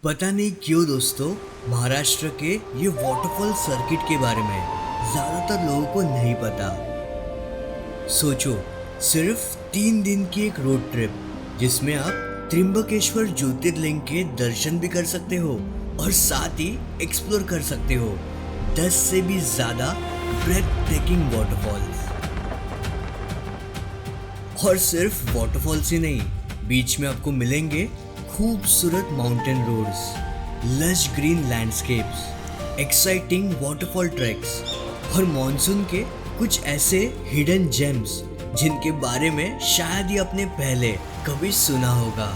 पता नहीं क्यों दोस्तों, महाराष्ट्र के ये वाटरफॉल सर्किट के बारे में ज़्यादातर लोगों को नहीं पता। सोचो, सिर्फ 3 दिन की एक रोड ट्रिप जिसमें आप त्र्यंबकेश्वर ज्योतिर्लिंग के दर्शन भी कर सकते हो और साथ ही एक्सप्लोर कर सकते हो 10 से भी ज़्यादा ब्रेथ टेकिंग वाटरफॉल्स। और सिर्फ वाटरफॉल्स ही नहीं, बीच में आपको मिलेंगे खूबसूरत mountain roads, lush green landscapes, exciting waterfall tracks और मॉनसून के कुछ ऐसे हिडन जेम्स जिनके बारे में शायद ही आपने पहले कभी सुना होगा।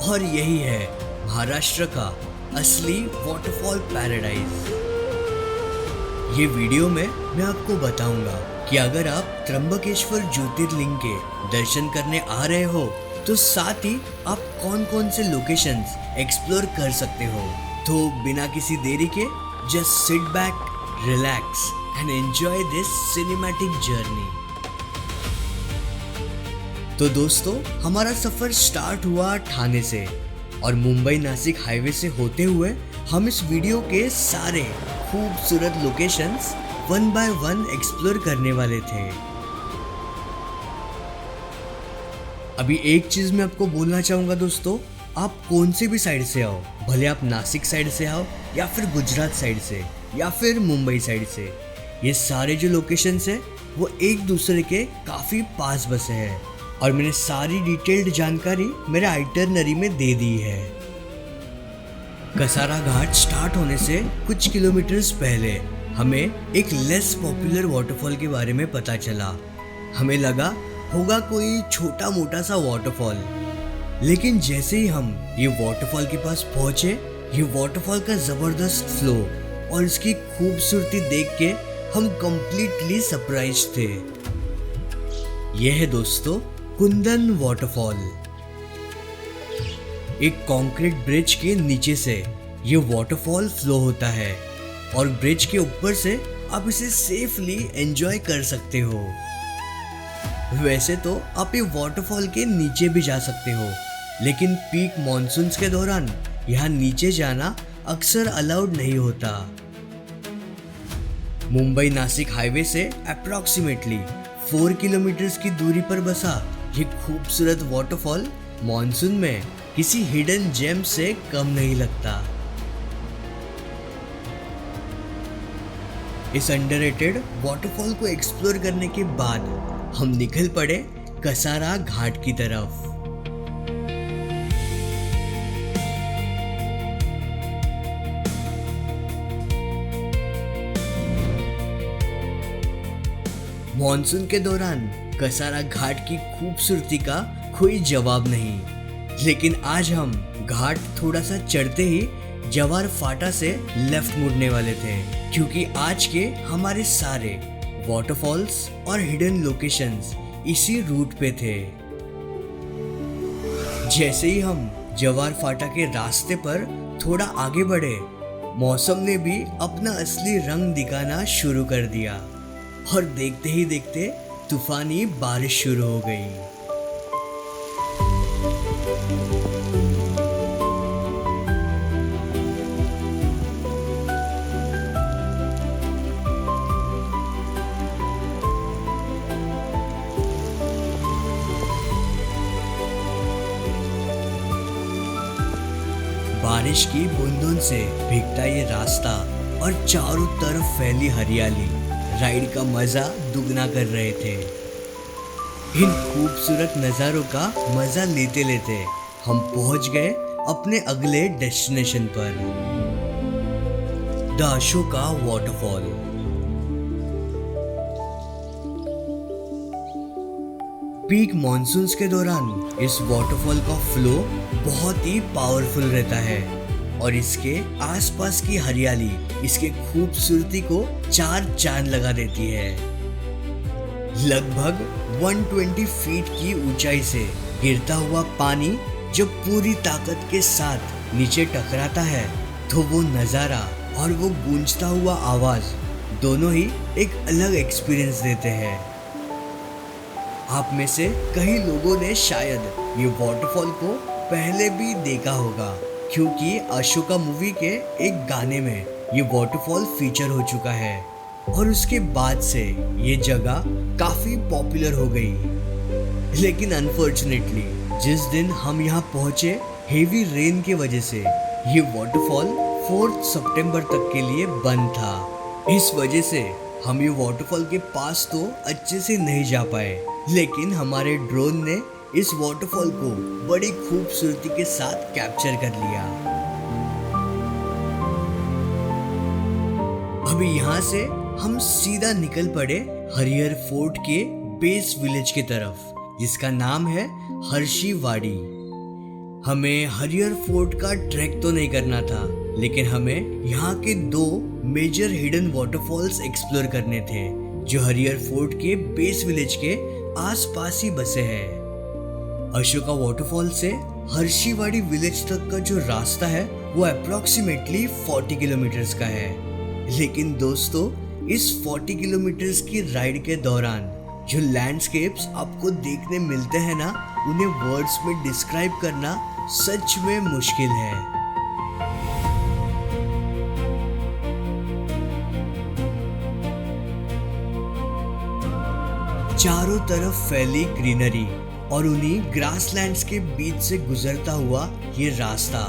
और यही है महाराष्ट्र का असली वाटरफॉल पैराडाइज। ये वीडियो में मैं आपको बताऊंगा कि अगर आप त्र्यंबकेश्वर ज्योतिर्लिंग के दर्शन करने आ रहे हो तो साथ ही आप कौन कौन से लोकेशंस एक्सप्लोर कर सकते हो। तो बिना किसी देरी के just sit back, relax and enjoy this cinematic journey. तो दोस्तों, हमारा सफर स्टार्ट हुआ ठाणे से और मुंबई नासिक हाईवे से होते हुए हम इस वीडियो के सारे खूबसूरत लोकेशंस 1 बाय 1 एक्सप्लोर करने वाले थे। अभी एक चीज मैं आपको बोलना चाहूंगा दोस्तों, आप कौन से भी साइड से आओ, भले आप नासिक साइड से आओ या फिर गुजरात साइड से या फिर मुंबई साइड से, ये सारे जो लोकेशंस है वो एक दूसरे के काफी पास बसे हैं और मैंने सारी डिटेल्ड जानकारी मेरे आइटरनरी में दे दी है। कसारा घाट स्टार्ट होने से कुछ किलोमीटर्स पहले हमें एक लेस पॉपुलर वाटरफॉल के बारे में पता चला। हमें लगा होगा कोई छोटा मोटा सा वाटरफॉल, लेकिन जैसे ही हम ये वाटरफॉल के पास पहुंचे, ये वाटरफॉल का जबरदस्त फ्लो और इसकी खूबसूरती देख के हम कंप्लीटली सरप्राइज थे। यह है दोस्तों कुंदन वाटरफॉल। एक कंक्रीट ब्रिज के नीचे से ये वाटरफॉल फ्लो होता है और ब्रिज के ऊपर से आप इसे सेफली एंजॉय कर सकते हो। वैसे तो आप ये वाटरफॉल के नीचे भी जा सकते हो, लेकिन पीक मॉनसून्स के दौरान यहाँ नीचे जाना अक्सर अलाउड नहीं होता। मुंबई नासिक हाईवे से अप्रॉक्सीमेटली 4 किलोमीटर्स की दूरी पर बसा ये खूबसूरत वाटरफॉल मॉनसून में किसी हिडन जेम से कम नहीं लगता। इस अंडररेटेड वाटरफॉल को एक्सप्लोर करने के बाद हम निकल पड़े कसारा घाट की तरफ। मॉनसून के दौरान कसारा घाट की खूबसूरती का कोई जवाब नहीं, लेकिन आज हम घाट थोड़ा सा चढ़ते ही जवार फाटा से लेफ्ट मुड़ने वाले थे, क्योंकि आज के हमारे सारे वाटरफॉल्स और हिडन लोकेशंस इसी रूट पे थे। जैसे ही हम जवार फाटा के रास्ते पर थोड़ा आगे बढ़े, मौसम ने भी अपना असली रंग दिखाना शुरू कर दिया और देखते ही देखते तूफानी बारिश शुरू हो गई। बारिश की बूंदों से भीगता ये रास्ता और चारों तरफ फैली हरियाली राइड का मजा दुगना कर रहे थे। इन खूबसूरत नज़ारों का मजा लेते लेते हम पहुंच गए अपने अगले डेस्टिनेशन पर, the Ashoka waterfall. Peak monsoons के दौरान इस वाटरफॉल का फ्लो बहुत ही पावरफुल रहता है और इसके आसपास की हरियाली इसके खूबसूरती को 4 चांद लगा देती है। लगभग 120 फीट की ऊंचाई से गिरता हुआ पानी जब पूरी ताकत के साथ नीचे टकराता है तो वो नज़ारा और वो गूंजता हुआ आवाज़ दोनों ही एक अलग एक्सपीरियंस देते हैं। आप में से कई लोगों ने शायद ये वाटरफॉल को पहले भी देखा होगा क्योंकि अशोका मूवी के एक गाने में ये वाटरफॉल फीचर हो चुका है और उसके बाद से ये जगह काफी पॉपुलर हो गई। लेकिन अनफॉर्चुनेटली जिस दिन हम यहाँ पहुंचे, हेवी रेन की वजह से ये वाटरफॉल 4 सितंबर तक के लिए बंद था। इस वजह से हम ये वाटरफॉल के पास तो अच्छे से नहीं जा पाए, लेकिन हमारे ड्रोन ने इस वाटरफॉल को बड़ी खूबसूरती के साथ कैप्चर कर लिया। अभी यहाँ से हम सीधा निकल पड़े हरिहर फोर्ट के बेस विलेज की तरफ, जिसका नाम है हर्षीवाड़ी। हमें हरिहर फोर्ट का ट्रैक तो नहीं करना था, लेकिन हमें यहाँ के 2 मेजर हिडन वाटरफॉल्स एक्सप्लोर करने थे जो हरिहर फोर्ट के बेस विलेज के आसपास ही बसे हैं। अशोका वाटरफॉल से हर्षीवाड़ी विलेज तक का जो रास्ता है वो अप्रोक्सीमेटली 40 किलोमीटर्स का है। लेकिन दोस्तों, इस 40 किलोमीटर्स की राइड के दौरान जो लैंडस्केप्स आपको देखने मिलते हैं ना, उन्हें वर्ड्स में डिस्क्राइब करना सच में मुश्किल है। चारों तरफ फैली ग्रीनरी और उन्हीं ग्रासलैंड्स के बीच से गुजरता हुआ ये रास्ता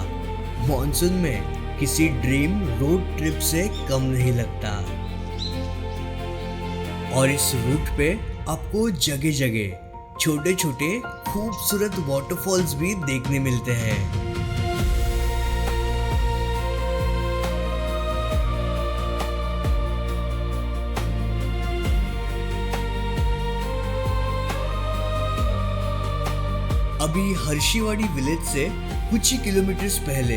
मॉनसून में किसी ड्रीम रोड ट्रिप से कम नहीं लगता। और इस रूट पे आपको जगह जगह छोटे छोटे खूबसूरत वाटरफॉल्स भी देखने मिलते हैं। अभी हर्षीवाड़ी विलेज से कुछ ही किलोमीटर्स पहले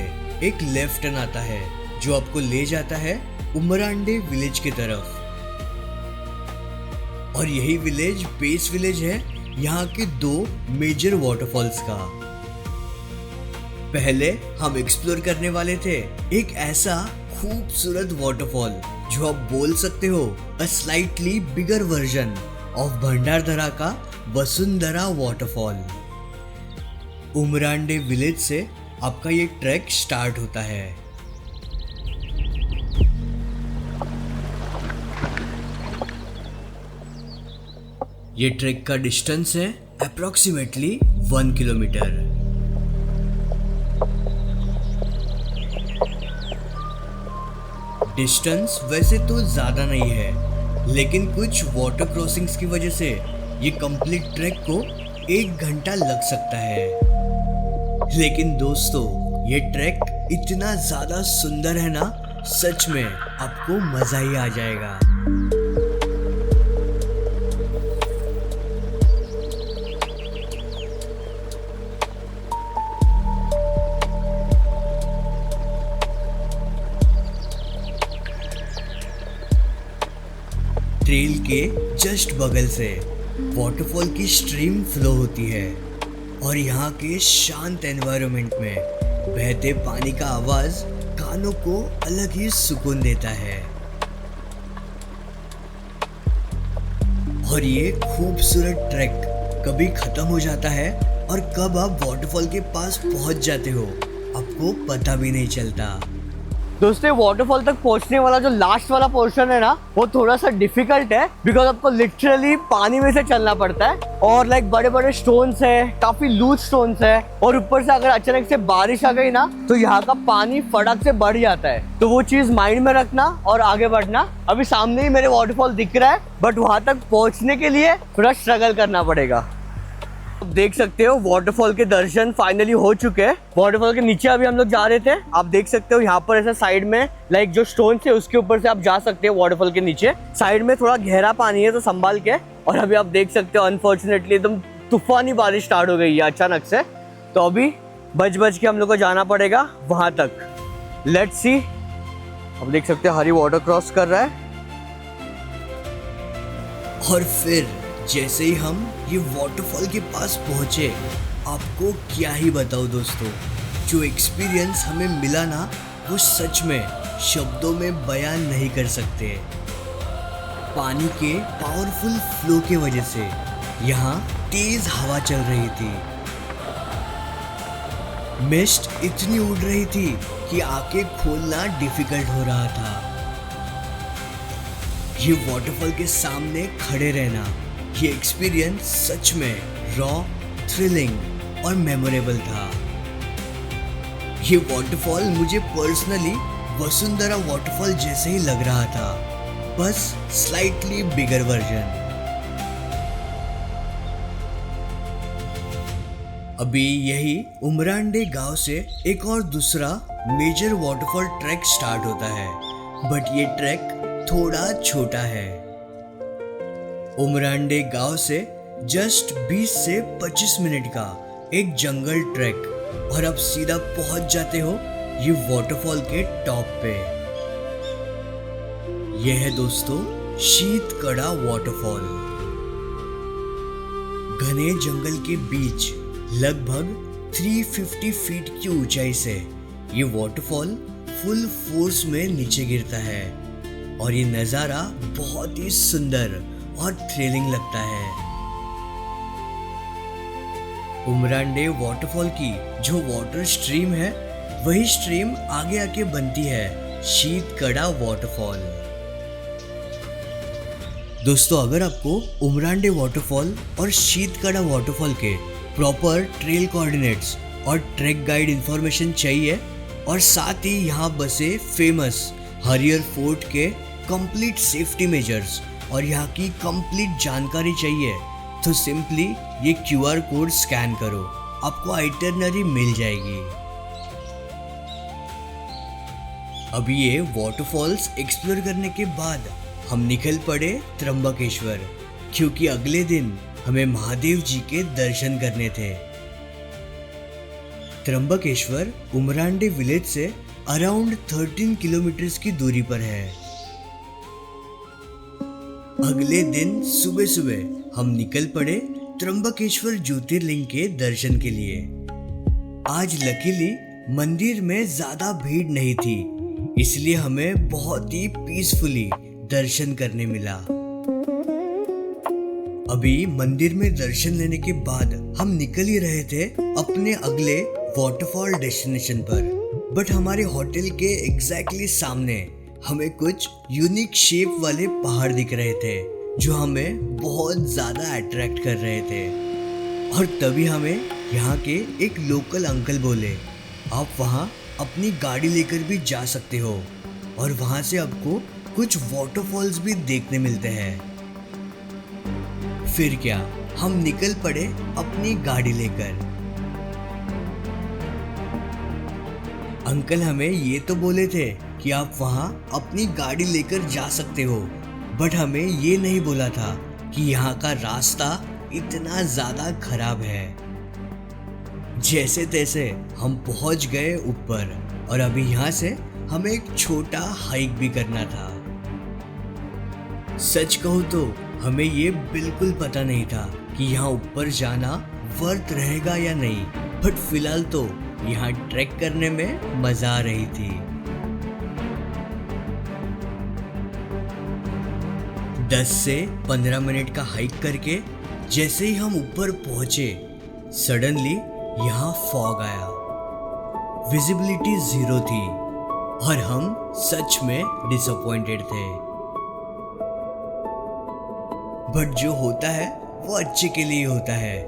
एक लेफ्ट टर्न आता है जो आपको ले जाता है उमरांडे विलेज की तरफ। और यही विलेज बेस विलेज है यहाँ के 2 मेजर वाटरफॉल्स का। पहले हम एक्सप्लोर करने वाले थे एक ऐसा खूबसूरत वाटरफॉल जो आप बोल सकते हो a slightly bigger version of Bhandardara का वसुंधरा वाटरफॉल। उमरांडे विलेज से आपका ये ट्रैक स्टार्ट होता है। ये ट्रैक का डिस्टेंस है अप्रोक्सीमेटली 1 किलोमीटर। डिस्टेंस वैसे तो ज़्यादा नहीं है, लेकिन कुछ वाटर क्रॉसिंग्स की वजह से ये कंप्लीट ट्रैक को 1 घंटा लग सकता है। लेकिन दोस्तों, ये ट्रैक इतना ज़्यादा सुंदर है ना, सच में आपको मज़ा ही आ जाएगा। ट्रेल के जस्ट बगल से वाटरफॉल की स्ट्रीम फ्लो होती है और यहाँ के शांत एनवायरनमेंट में बहते पानी का आवाज कानों को अलग ही सुकून देता है। और ये खूबसूरत ट्रैक कभी खत्म हो जाता है और कब आप वाटरफॉल के पास पहुंच जाते हो आपको पता भी नहीं चलता। दोस्तों, वाटरफॉल तक पहुंचने वाला जो लास्ट वाला पोर्शन है ना, वो थोड़ा सा डिफिकल्ट है बिकॉज आपको लिटरली पानी में से चलना पड़ता है और बड़े बड़े स्टोन्स है, काफी लूज स्टोन्स है और ऊपर से अगर अचानक से बारिश आ गई ना तो यहाँ का पानी फटक से बढ़ जाता है। तो वो चीज माइंड में रखना और आगे बढ़ना। अभी सामने ही मेरे वाटरफॉल दिख रहा है, बट वहां तक पहुंचने के लिए थोड़ा स्ट्रगल करना पड़ेगा। आप देख सकते हो वाटरफॉल के दर्शन फाइनली हो चुके हैं। वाटरफॉल के नीचे अभी हम लोग जा रहे थे, आप देख सकते हो यहाँ पर ऐसा साइड में जो स्टोन है उसके ऊपर से आप जा सकते हो। वाटरफॉल के नीचे साइड में थोड़ा गहरा पानी है तो संभाल के। और अभी आप देख सकते हो अनफॉर्चुनेटली एकदम तूफानी बारिश स्टार्ट हो गई है अचानक से, तो अभी बच के हम लोग को जाना पड़ेगा वहां तक। Let's see. आप देख सकते हो हरी वाटर क्रॉस कर रहा है और फिर जैसे ही हम ये वाटरफॉल के पास पहुंचे, आपको क्या ही बताऊं दोस्तों, जो एक्सपीरियंस हमें मिला ना वो सच में शब्दों में बयान नहीं कर सकते। पानी के पावरफुल फ्लो की वजह से यहाँ तेज हवा चल रही थी। मिस्ट इतनी उड़ रही थी कि आंखें खोलना डिफिकल्ट हो रहा था। ये वाटरफॉल के सामने खड़े रहना, ये एक्सपीरियंस सच में रॉ, थ्रिलिंग और मेमोरेबल था। ये वाटरफॉल मुझे पर्सनली वसुंधरा वाटरफॉल जैसे ही लग रहा था, बस स्लाइटली बिगर वर्जन। अभी यही उमरांडे गांव से एक और दूसरा मेजर वाटरफॉल ट्रैक स्टार्ट होता है, बट ये ट्रैक थोड़ा छोटा है। उमरांडे गांव से जस्ट 20 से 25 मिनट का एक जंगल ट्रैक और आप सीधा पहुंच जाते हो ये वाटरफॉल के टॉप पे। यह है दोस्तों शीतकड़ा वाटरफॉल। घने जंगल के बीच लगभग 350 फीट की ऊंचाई से ये वाटरफॉल फुल फोर्स में नीचे गिरता है और ये नज़ारा बहुत ही सुंदर और थ्रिलिंग लगता है। उमरांडे वाटरफॉल की जो वाटर स्ट्रीम है वही स्ट्रीम आगे आके बनती है शीतकड़ा वाटरफॉल। दोस्तों अगर आपको उमरांडे वाटरफॉल और शीतकड़ा वाटरफॉल के प्रॉपर ट्रेल कोऑर्डिनेट्स और ट्रैक गाइड इंफॉर्मेशन चाहिए और साथ ही यहाँ बसे फेमस हरियर फोर्ट के कंप्लीट सेफ्टी मेजर्स और यहाँ की कंप्लीट जानकारी चाहिए तो सिंपली ये QR कोड स्कैन करो, आपको आइटरनरी मिल जाएगी। अभी ये वाटरफॉल्स एक्सप्लोर करने के बाद हम निकल पड़े त्र्यंबकेश्वर, क्योंकि अगले दिन हमें महादेव जी के दर्शन करने थे। त्र्यंबकेश्वर उमरांडे विलेज से अराउंड 13 किलोमीटर की दूरी पर है। अगले दिन सुबह सुबह हम निकल पड़े त्र्यंबकेश्वर ज्योतिर्लिंग के दर्शन के लिए। आज लकीली मंदिर में ज्यादा भीड़ नहीं थी, इसलिए हमें बहुत ही पीसफुली दर्शन करने मिला। अभी मंदिर में दर्शन लेने के बाद हम निकल ही रहे थे अपने अगले वाटरफॉल डेस्टिनेशन पर, बट हमारे होटल के एग्जैक्टली सामने हमें कुछ यूनिक शेप वाले पहाड़ दिख रहे थे जो हमें बहुत ज़्यादा अट्रैक्ट कर रहे थे। और तभी हमें यहाँ के एक लोकल अंकल बोले, आप वहाँ अपनी गाड़ी लेकर भी जा सकते हो और वहाँ से आपको कुछ वाटरफॉल्स भी देखने मिलते हैं। फिर क्या, हम निकल पड़े अपनी गाड़ी लेकर। अंकल हमें ये तो बोले थे कि आप वहाँ अपनी गाड़ी लेकर जा सकते हो, बट हमें ये नहीं बोला था कि यहाँ का रास्ता इतना ज़्यादा खराब है। जैसे तैसे हम पहुँच गए ऊपर और अभी यहाँ से हमें एक छोटा हाइक भी करना था। सच कहूँ तो हमें ये बिल्कुल पता नहीं था कि यहाँ ऊपर जाना वर्थ रहेगा या नहीं, बट फिलहाल तो यहाँ ट्रैक करने में मजा आ रही थी। 10 से 15 मिनट का हाइक करके जैसे ही हम ऊपर पहुंचे, सडनली यहाँ फॉग आया। विजिबिलिटी 0 थी और हम सच में डिसअपॉइंटेड थे, बट जो होता है वो अच्छे के लिए होता है,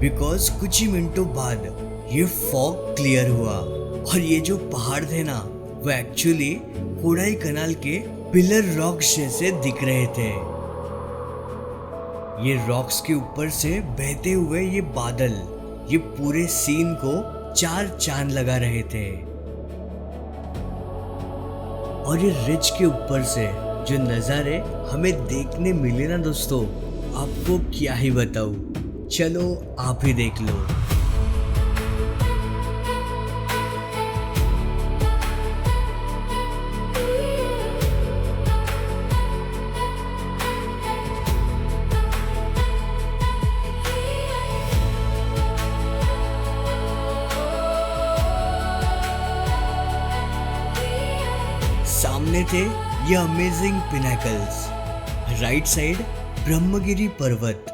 बिकॉज कुछ ही मिनटों बाद ये फॉग क्लियर हुआ और ये जो पहाड़ थे ना वो एक्चुअली कोडाई कनाल के पिलर रॉक्स जैसे दिख रहे थे। ये रॉक्स के ऊपर से बहते हुए ये बादल ये पूरे सीन को 4 चांद लगा रहे थे। और ये रिज के ऊपर से जो नज़ारे हमें देखने मिले ना दोस्तों, आपको क्या ही बताऊं, चलो आप ही देख लो। सामने थे ये अमेजिंग पिनाकल्स, राइट साइड ब्रह्मगिरी पर्वत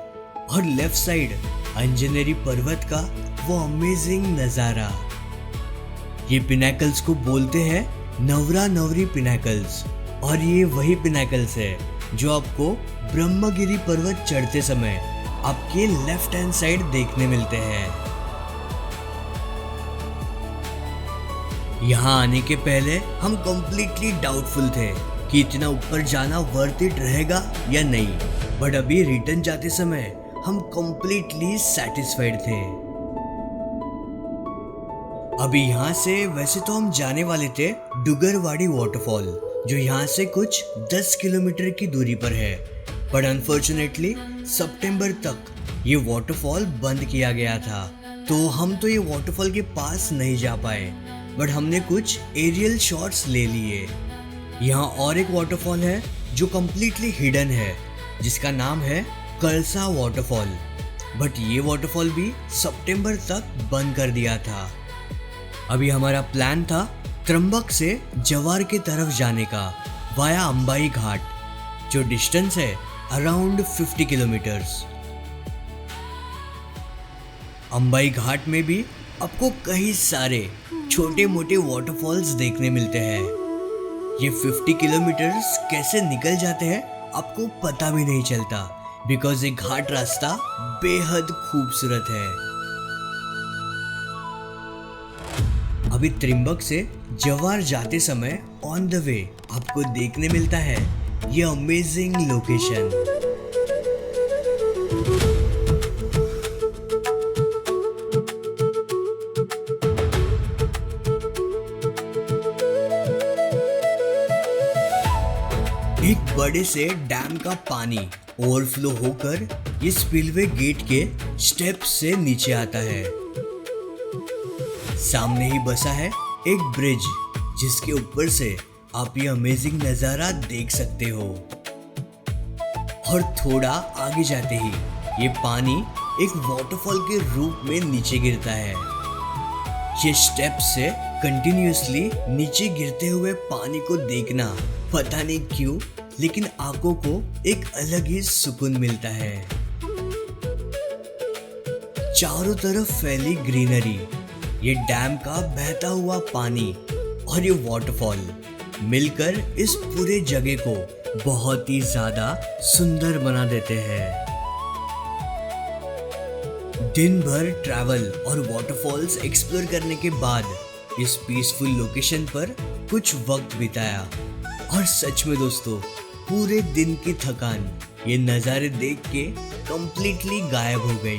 और लेफ्ट साइड अंजनेरी पर्वत का वो अमेजिंग नज़ारा। ये पिनाकल्स को बोलते हैं नवरा नवरी पिनाकल्स, और ये वही पिनाकल्स है जो आपको ब्रह्मगिरी पर्वत चढ़ते समय आपके लेफ्ट हैंड साइड देखने मिलते हैं। यहाँ आने के पहले हम कंप्लीटली डाउटफुल थे कि इतना ऊपर जाना वर्थ इट रहेगा या नहीं, बट अभी रिटर्न जाते समय हम कंप्लीटली सैटिस्फाइड थे। अभी यहाँ से वैसे तो हम जाने वाले थे डुगरवाड़ी वाटरफॉल, जो यहाँ से कुछ 10 किलोमीटर की दूरी पर है, पर अनफॉर्चुनेटली सितंबर तक ये वाटरफॉल बंद किया गया था, तो हम तो ये वाटरफॉल के पास नहीं जा पाए, बट हमने कुछ एरियल शॉट्स ले लिए। यहाँ और एक वाटरफॉल है जो कम्प्लीटली हिडन है, जिसका नाम है कलसा वाटरफॉल, बट ये वाटरफॉल भी सितंबर तक बंद कर दिया था। अभी हमारा प्लान था त्रंबक से जवार के तरफ जाने का वाया अंबाई घाट, जो डिस्टेंस है अराउंड 50 किलोमीटर्स। अंबाई घाट में भी आपको कई सारे छोटे मोटे वाटरफॉल्स देखने मिलते हैं। ये 50 किलोमीटर्स कैसे निकल जाते हैं आपको पता भी नहीं चलता, बिकॉज ये घाट रास्ता बेहद खूबसूरत है। अभी त्रिंबक से जवार जाते समय ऑन द वे आपको देखने मिलता है ये अमेजिंग लोकेशन। एक बड़े से डैम का पानी ओवरफ्लो होकर ये स्पिलवे गेट के स्टेप्स से नीचे आता है। सामने ही बसा है एक ब्रिज, जिसके ऊपर से आप ये अमेजिंग नज़ारा देख सकते हो। और थोड़ा आगे जाते ही ये पानी एक वाटरफॉल के रूप में नीचे गिरता है। ये स्टेप्स से कंटिन्यूअसली नीचे गिरते हुए पानी को देखना पता नहीं क्यों, लेकिन आंखों को एक अलग ही सुकून मिलता है। चारों तरफ फैली ग्रीनरी, ये डैम का बहता हुआ पानी और ये वाटरफॉल मिलकर इस पूरे जगह को बहुत ही ज्यादा सुंदर बना देते हैं। दिन भर ट्रैवल और वाटरफॉल्स एक्सप्लोर करने के बाद इस पीसफुल लोकेशन पर कुछ वक्त बिताया, और सच में दोस्तों पूरे दिन की थकान ये नज़ारे देख के कंप्लीटली गायब हो गई।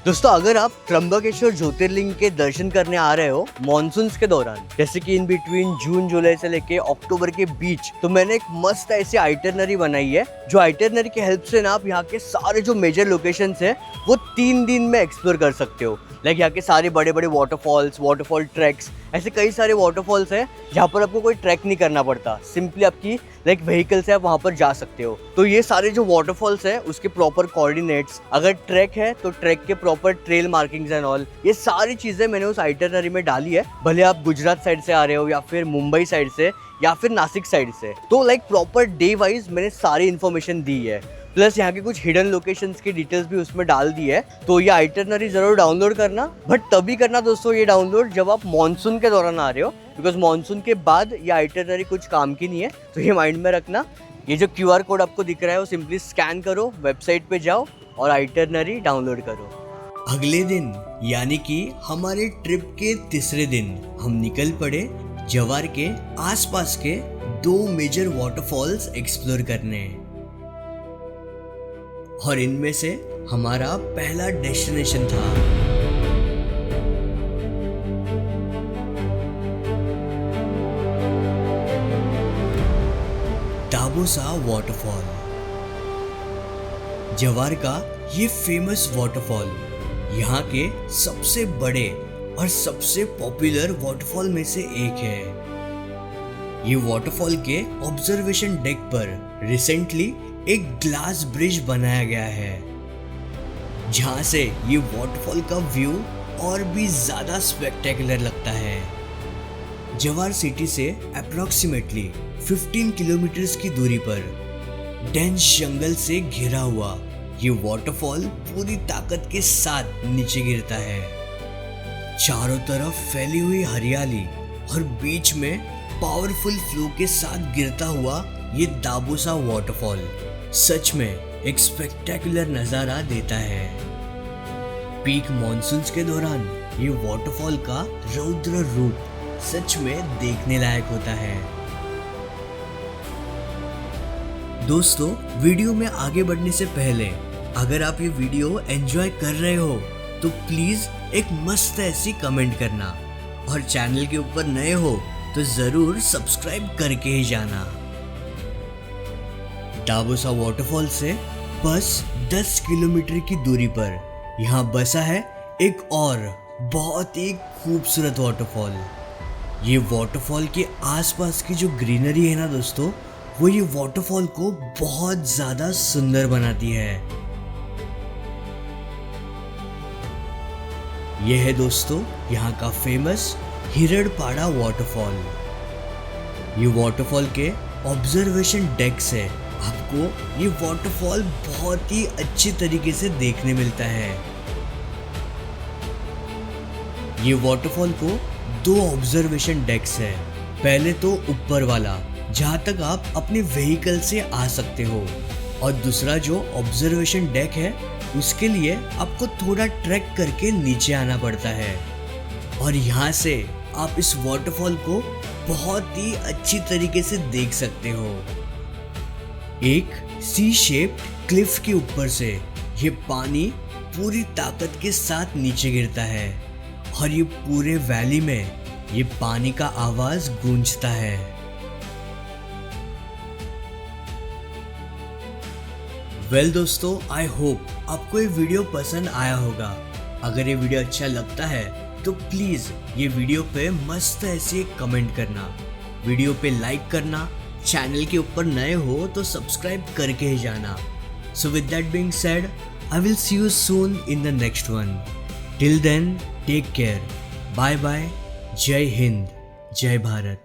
दोस्तों अगर आप त्र्यंबकेश्वर ज्योतिर्लिंग के दर्शन करने आ रहे हो मॉनसून्स के दौरान, जैसे कि इन बिटवीन जून जुलाई से लेके अक्टूबर के बीच, तो मैंने एक मस्त ऐसी आइटनरी बनाई है, जो आइटनरी की हेल्प से ना आप यहाँ के सारे जो मेजर लोकेशंस है वो 3 दिन में एक्सप्लोर कर सकते हो। लाइक यहाँ के सारे बड़े बड़े वाटरफॉल ट्रैक्स, ऐसे कई सारे वाटरफॉल्स हैं जहाँ पर आपको कोई ट्रैक नहीं करना पड़ता, सिंपली आपकी व्हीकल से आप वहाँ पर जा सकते हो। तो ये सारे जो वाटरफॉल्स है उसके प्रॉपर कोऑर्डिनेट्स, अगर ट्रैक है तो ट्रैक के proper trail markings and all, ये सारी चीजें मैंने उस आइटनरी में डाली है। भले आप गुजरात साइड से आ रहे हो या फिर मुंबई साइड से या फिर नासिक साइड से, तो प्रॉपर डे वाइज मैंने सारी इन्फॉर्मेशन दी है, प्लस यहाँ के कुछ हिडन लोकेशंस की डिटेल्स भी उसमें डाल दी है। तो ये आइटनरी जरूर डाउनलोड करना, बट तभी करना दोस्तों ये डाउनलोड जब आप मॉनसून के दौरान आ रहे हो, बिकॉज मॉनसून के बाद ये आइटनरी कुछ काम की नहीं है। तो ये माइंड में रखना। ये जो QR कोड आपको दिख रहा है वो सिंपली स्कैन करो, वेबसाइट पे जाओ और आइटनरी डाउनलोड करो। अगले दिन यानी कि हमारे ट्रिप के तीसरे दिन हम निकल पड़े जवार के आसपास के 2 मेजर वाटरफॉल्स एक्सप्लोर करने, और इनमें से हमारा पहला डेस्टिनेशन था दाबोसा वाटरफॉल। जवार का ये फेमस वाटरफॉल यहाँ के सबसे बड़े और सबसे पॉपुलर वाटरफॉल में से एक है। ये वाटरफॉल के ऑब्जर्वेशन डेक पर रिसेंटली एक ग्लास ब्रिज बनाया गया है, जहाँ से ये वाटरफॉल का व्यू और भी ज़्यादा स्पेक्टेकुलर लगता है। जवार सिटी से अप्रॉक्सीमेटली 15 किलोमीटर्स की दूरी पर डेंस जंगल से घिरा हुआ ये वाटरफॉल पूरी ताकत के साथ नीचे गिरता है। चारों तरफ फैली हुई हरियाली और बीच में पावरफुल फ्लो के साथ गिरता हुआ ये दाबूसा वाटरफॉल सच में एक स्पेक्टेकुलर नजारा देता है। पीक मॉनसून्स के दौरान ये वाटरफॉल का रौद्र रूप सच में देखने लायक होता है। दोस्तों, वीडियो में आगे बढ़ने से पहले अगर आप ये वीडियो एंजॉय कर रहे हो तो प्लीज एक मस्त ऐसी कमेंट करना और चैनल के ऊपर नए हो तो जरूर सब्सक्राइब करके ही जाना। दाबूसा वाटरफॉल से बस 10 किलोमीटर की दूरी पर यहाँ बसा है एक और बहुत ही खूबसूरत वाटरफॉल। ये वाटरफॉल के आसपास की जो ग्रीनरी है ना दोस्तों, वो ये वाटरफॉल को बहुत ज्यादा सुंदर बनाती है। यह है दोस्तों यहाँ का फेमस हिरड़पाड़ा वाटरफॉल। ये वाटरफॉल के ऑब्जर्वेशन डेक से आपको ये वाटरफॉल बहुत ही अच्छी तरीके से देखने मिलता है। ये वाटरफॉल को 2 ऑब्जर्वेशन डेक्स है। पहले तो ऊपर वाला जहाँ तक आप अपने व्हीकल से आ सकते हो, और दूसरा जो ऑब्जर्वेशन डेक है उसके लिए आपको थोड़ा ट्रैक करके नीचे आना पड़ता है। और यहाँ से आप इस वाटरफॉल को बहुत ही अच्छी तरीके से देख सकते हो। एक सी शेप्ड क्लिफ के ऊपर से ये पानी पूरी ताकत के साथ नीचे गिरता है और ये पूरे वैली में ये पानी का आवाज गूंजता है। वेल दोस्तों, आई होप आपको ये वीडियो पसंद आया होगा। अगर ये वीडियो अच्छा लगता है तो प्लीज ये वीडियो पे मस्त ऐसे एक कमेंट करना, वीडियो पे लाइक करना, चैनल के ऊपर नए हो तो सब्सक्राइब करके ही जाना। So with that being said, I will see you soon in the next one. Till then take care, bye bye, जय हिंद, जय भारत।